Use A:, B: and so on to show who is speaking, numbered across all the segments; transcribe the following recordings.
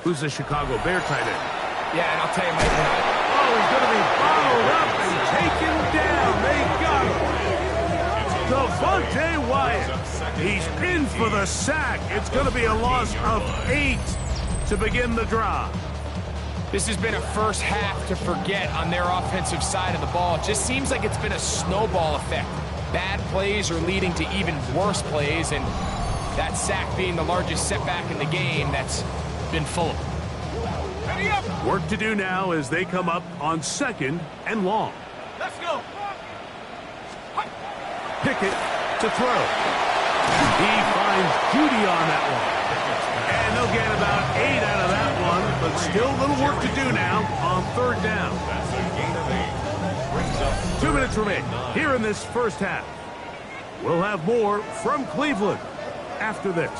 A: who's the Chicago Bear tight end.
B: Yeah, and I'll tell you, Mike,
A: oh, he's going to be followed up and taken down. They got him. Devontae Wyatt. He's in for the sack. It's going to be a loss of 8 to begin the drive.
B: this has been a first half to forget on their offensive side of the ball. It just seems like it's been a snowball effect. Bad plays are leading to even worse plays, and that sack being the largest setback in the game, that's been full of them.
A: Work to do now as they come up on 2nd and long.
C: Let's go.
A: Pickett to throw. He finds Judy on that one. And they'll get about 8 out of that one, but still a little work to do now on 3rd down. 2 minutes remain here in this first half. We'll have more from Cleveland after this.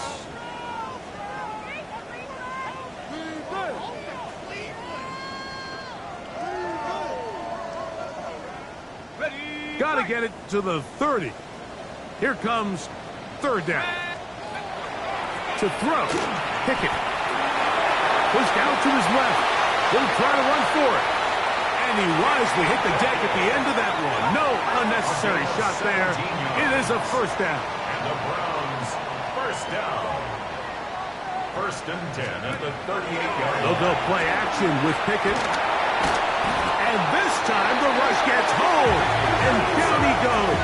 A: Got to get it to the 30. Here comes 3rd down. To throw. Pickett. Pushed out to his left. He'll try to run for it. And he wisely hit the deck at the end of that one. No unnecessary shot there. It is a 1st down.
D: And the Browns, 1st down. 1st and 10 at the 38-yard line.
A: They'll go play action with Pickett. And this time the rush gets home. And down he goes.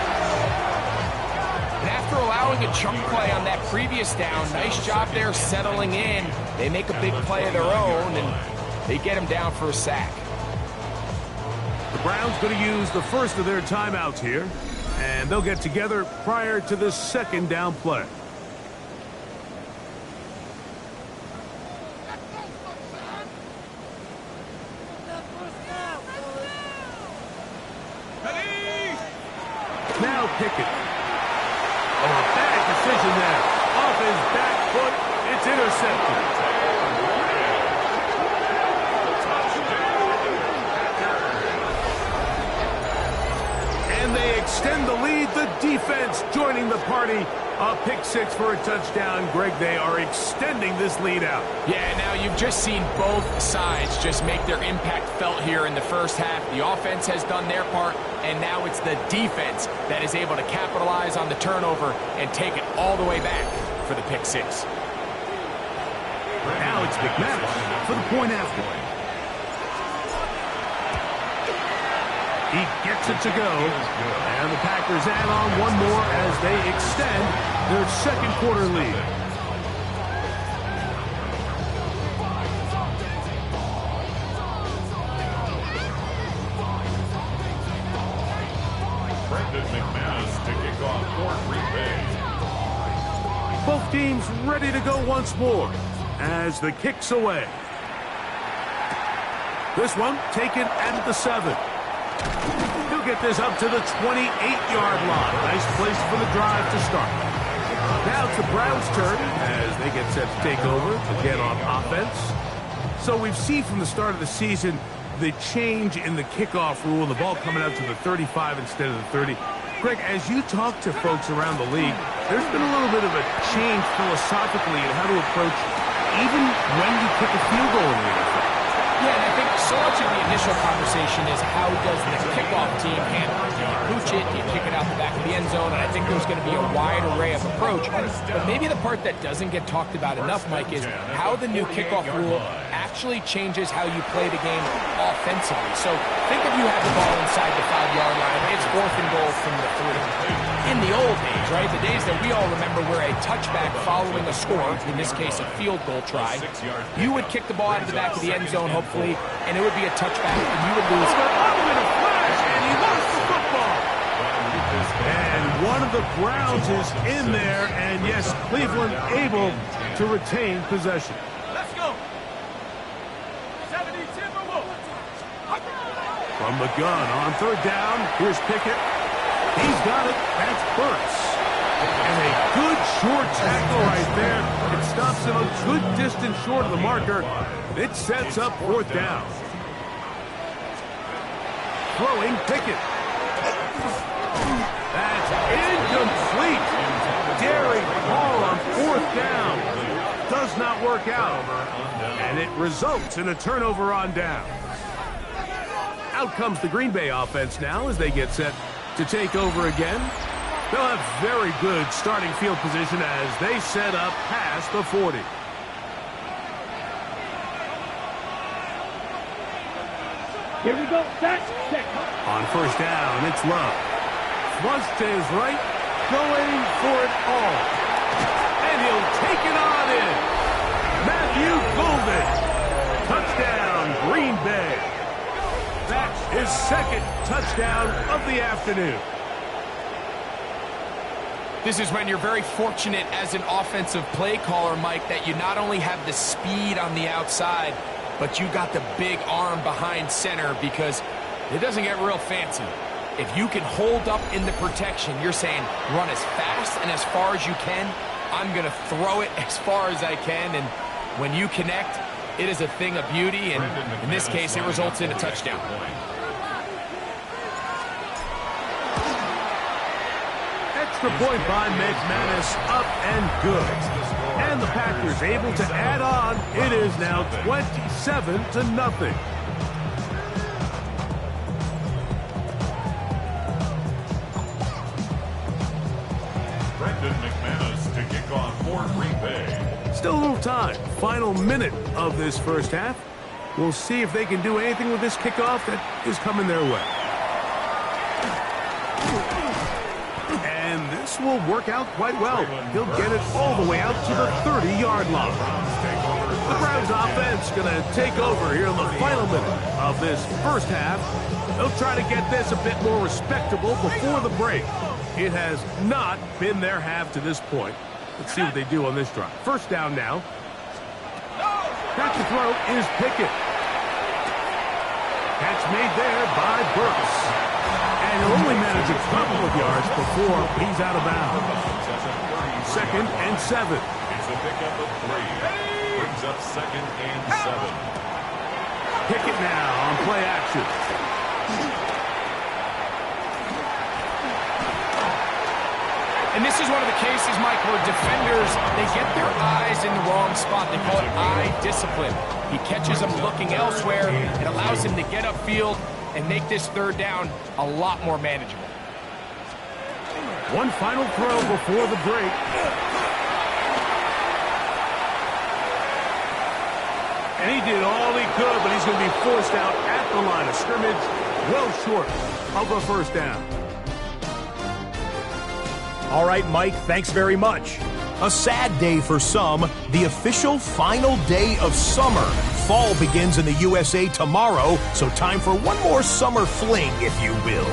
B: And after allowing a chunk play on that previous down, nice job there settling in. They make a big play of their own, and they get him down for a sack.
A: The Browns going to use the first of their timeouts here, and they'll get together prior to the 2nd down play. Now Pickett. Oh, a bad decision there. Off his back foot, it's intercepted. And they extend the lead. The defense joining the party. A pick 6 for a touchdown. Greg, they are extending this lead out.
B: Yeah, now you've just seen both sides just make their impact felt here in the first half. The offense has done their part, and now it's the defense that is able to capitalize on the turnover and take it all the way back for the pick 6.
A: Now it's McManus for the point after. He gets it to go, and the Packers add on one more as they extend their 2nd quarter lead.
D: McManus to kick off for Green Bay.
A: Both teams ready to go once more as the kick's away. This one taken at the 7. He'll get this up to the 28-yard line. Nice place for the drive to start. Now it's the Browns' turn as they get set to take over again on offense. So we've seen from the start of the season the change in the kickoff rule, the ball coming out to the 35 instead of the 30. Greg, as you talk to folks around the league, there's been a little bit of a change philosophically in how to approach even when you kick a field goal in the NFL.
B: Yeah, and I think so much of the initial conversation is how does the kickoff team handle it? Do you pooch it? Do you kick it out the back of the end zone? And I think there's going to be a wide array of approach. But maybe the part that doesn't get talked about enough, Mike, is how the new kickoff rule actually changes how you play the game offensively. So think if you have the ball inside the 5-yard line, it's 4th and goal from the 3. In the old days, right, the days that we all remember where a touchback following a score, in this case a field goal try, you would kick the ball out of the back of the end zone, hopefully, and it would be a touchback, and you would lose.
A: And he lost the football. And one of the Browns is in there, and yes, Cleveland able to retain possession.
C: Let's go. 70 Timberwolves.
A: From the gun on 3rd down, here's Pickett. He's got it. That's Burks. And a good short tackle right there. It stops him a good distance short of the marker. It sets up 4th down. Throwing Pickett. That's incomplete. Daring call on 4th down. does not work out, and it results in a turnover on down. Out comes the Green Bay offense now as they get set to take over again. They'll have very good starting field position as they set up past the 40.
C: Here we go. That's check.
A: On first down, it's Love. Flush to his right, going for it all. And he'll take it on in. Matthew Golden. Touchdown, Green Bay. That's his second touchdown of the afternoon.
B: This is when you're very fortunate as an offensive play caller, Mike, that you not only have the speed on the outside, but you got the big arm behind center, because it doesn't get real fancy. If you can hold up in the protection, you're saying run as fast and as far as you can. I'm going to throw it as far as I can, and when you connect, it is a thing of beauty, and in this case, it results in a touchdown.
A: Extra point by McManus, up and good. And the Packers able to add on. It is now 27-0.
D: Brendan McManus to kick off for Green Bay.
A: Still a little time. Final minute of this first half. We'll see if they can do anything with this kickoff that is coming their way. And this will work out quite well. He'll get it all the way out to the 30-yard line. The Browns offense going to take over here in the final minute of this first half. They'll try to get this a bit more respectable before the break. It has not been their half to this point. Let's see what they do on this drive. First down now. Back to throw is Pickett. Catch made there by Burks. And he'll only manage a couple of yards before he's out of bounds. 2nd and 7.
D: It's a pickup of 3. Brings up 2nd and 7.
A: Pickett now on play action.
B: And this is one of the cases, Mike, where defenders, they get their eyes in the wrong spot. They call it eye discipline. He catches them looking elsewhere. It allows him to get upfield and make this third down a lot more manageable.
A: One final throw before the break. And he did all he could, but he's going to be forced out at the line of scrimmage, well short of a first down.
E: All right, Mike, thanks very much. A sad day for some, the official final day of summer. Fall begins in the USA tomorrow, so time for one more summer fling, if you will.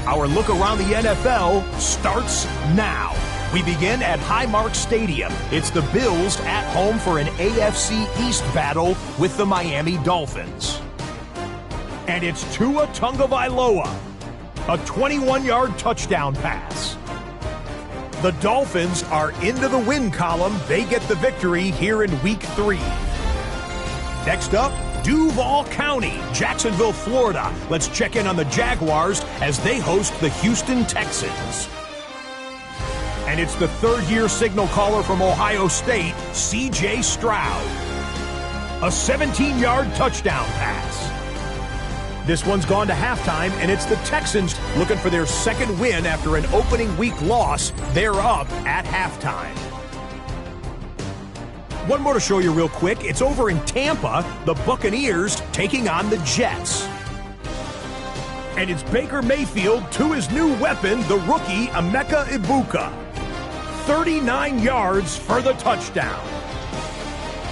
E: Our look around the NFL starts now. We begin at Highmark Stadium. It's the Bills at home for an AFC East battle with the Miami Dolphins. And it's Tua Tagovailoa, a 21-yard touchdown pass. The Dolphins are into the win column. They get the victory here in Week 3. Next up, Duval County, Jacksonville, Florida. Let's check in on the Jaguars as they host the Houston Texans. And it's the third-year signal caller from Ohio State, C.J. Stroud. A 17-yard touchdown pass. This one's gone to halftime, and it's the Texans looking for their second win after an opening week loss. They're up at halftime. One more to show you real quick. It's over in Tampa, the Buccaneers taking on the Jets. And it's Baker Mayfield to his new weapon, the rookie Emeka Ibuka. 39 yards for the touchdown.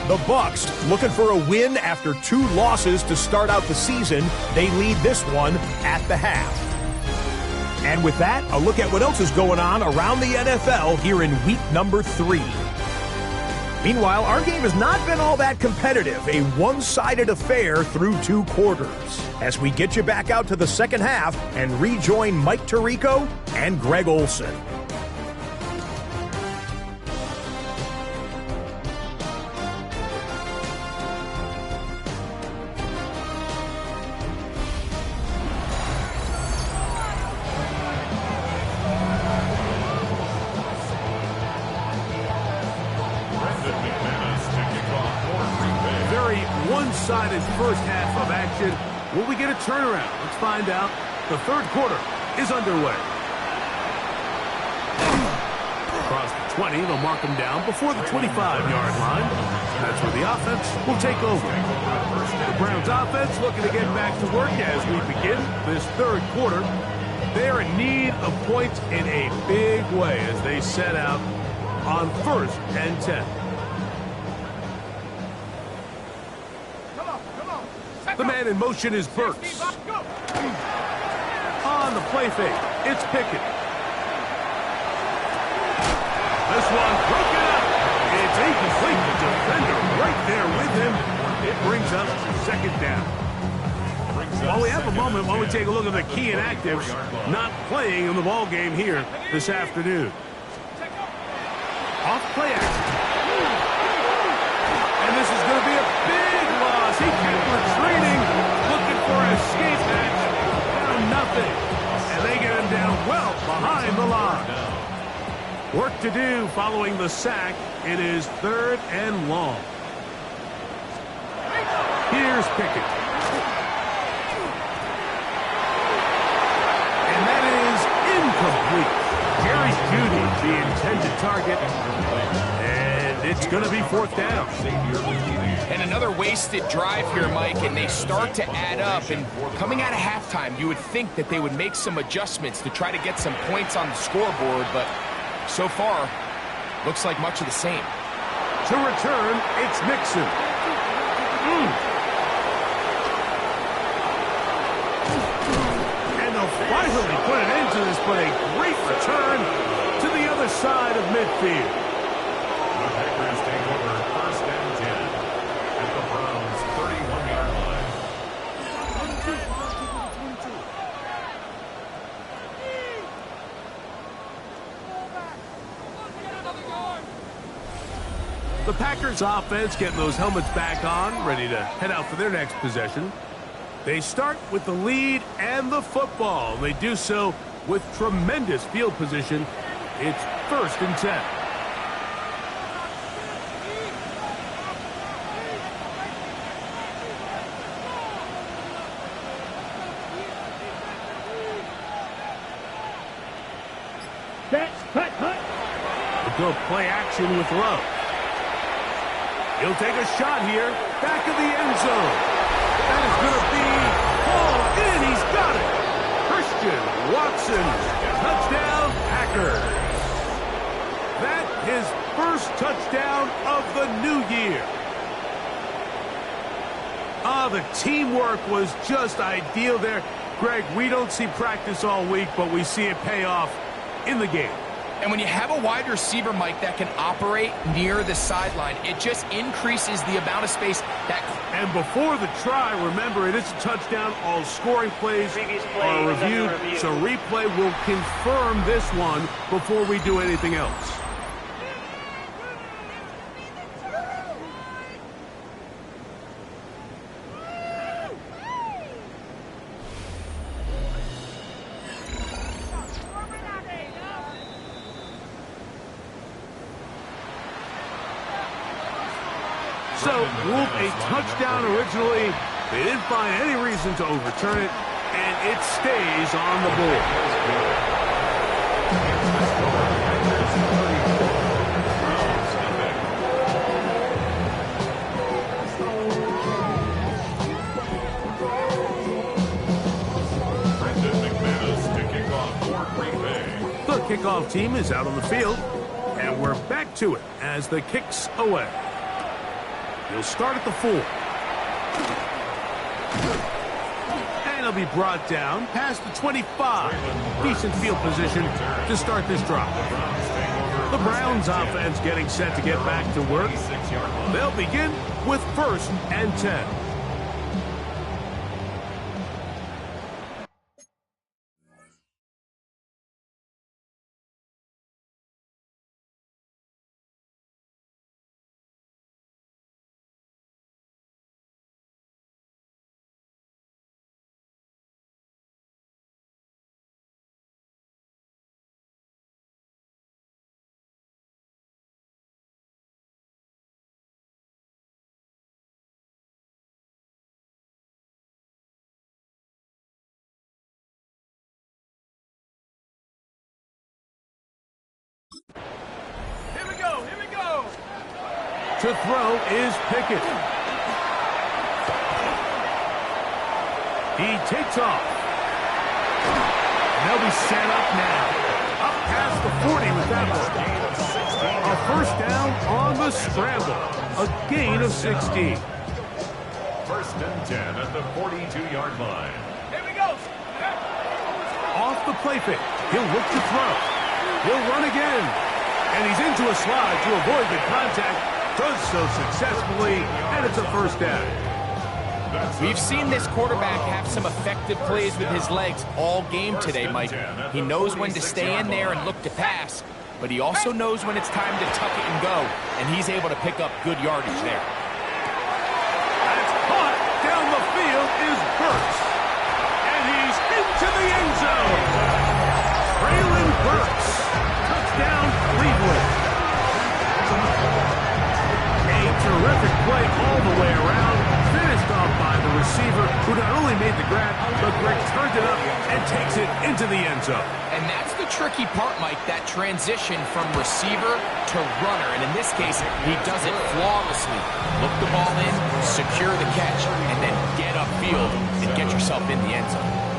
E: The Bucs looking for a win after 2 losses to start out the season. They lead this one at the half. And with that, a look at what else is going on around the NFL here in week number 3. Meanwhile, our game has not been all that competitive, a one-sided affair through 2 quarters. As we get you back out to the second half and rejoin Mike Tirico and Greg Olson.
A: one-sided first half of action. Will we get a turnaround? Let's find out. The third quarter is underway. Across the 20, they'll mark them down before the 25-yard line. That's where the offense will take over. The Browns offense looking to get back to work as we begin this third quarter. They're in need of points in a big way as they set out on 1st and 10. The man in motion is Burks. On the play fake, it's Pickett. This one broken up. It's incomplete. The defender right there with him. It brings up 2nd down. While we have a moment, while we take a look at the key inactives not playing in the ball game here this afternoon. Off play action. And this is going to be a big loss. He kept retreating, looking for an escape hatch. Found nothing. And they get him down well behind the line. Work to do following the sack. It is 3rd and long. Here's Pickett. And that is incomplete. Jerry Jeudy, the intended target. And it's going to be 4th down.
B: And another wasted drive here, Mike, and they start to add up. And coming out of halftime, you would think that they would make some adjustments to try to get some points on the scoreboard, but so far, looks like much of the same.
A: To return, it's Nixon. And they'll finally put an end to this, but a great return to the other side of midfield.
D: The Packers take over 1st and 10 at the Browns' 31-yard line.
A: The Packers offense getting those helmets back on, ready to head out for their next possession. They start with the lead and the football. They do so with tremendous field position. It's 1st and 10.
C: Cut, hunt.
A: We'll go play action with Love. He'll take a shot here, back of the end zone. That is going to be hauled in. He's got it. Christian Watson, touchdown, Packers. That his first touchdown of the new year. The teamwork was just ideal there. Greg, we don't see practice all week, but we see it pay off in the game.
B: And when you have a wide receiver, Mike, that can operate near the sideline, it just increases the amount of space that...
A: And before the try, remember, it is a touchdown. All scoring plays are reviewed, so replay will confirm this one before we do anything else. So, Wolf, a touchdown originally. They didn't find any reason to overturn it, and it stays on the board. The kickoff team is out on the field, and we're back to it as the kick's away. He'll start at the 4. And he'll be brought down past the 25. Decent field position to start this drive. The Browns offense getting set to get back to work. They'll begin with 1st and 10. To throw is Pickett. He takes off. They'll be set up now. Up past the 40 with that one. A first down on the scramble. A gain of 16.
D: First and 10 at the 42-yard line.
B: Here we go.
A: Off the play fake. He'll look to throw. He'll run again. And he's into a slide to avoid the contact. Does so successfully, and it's a first down.
B: We've seen this quarterback have some effective plays with his legs all game today, Mike. He knows when to stay in there and look to pass, but he also knows when it's time to tuck it and go, and he's able to pick up good yardage there.
A: That's caught down the field is Burks. And he's into the end zone. Braylon Burks. Touchdown, Cleveland. A terrific play all the way around. Finished off by the receiver, who not only made the grab, but returned it up and takes it into the end zone.
B: And that's the tricky part, Mike, that transition from receiver to runner. And in this case, he does it flawlessly. Look the ball in, secure the catch, and then get upfield and get yourself in the end zone.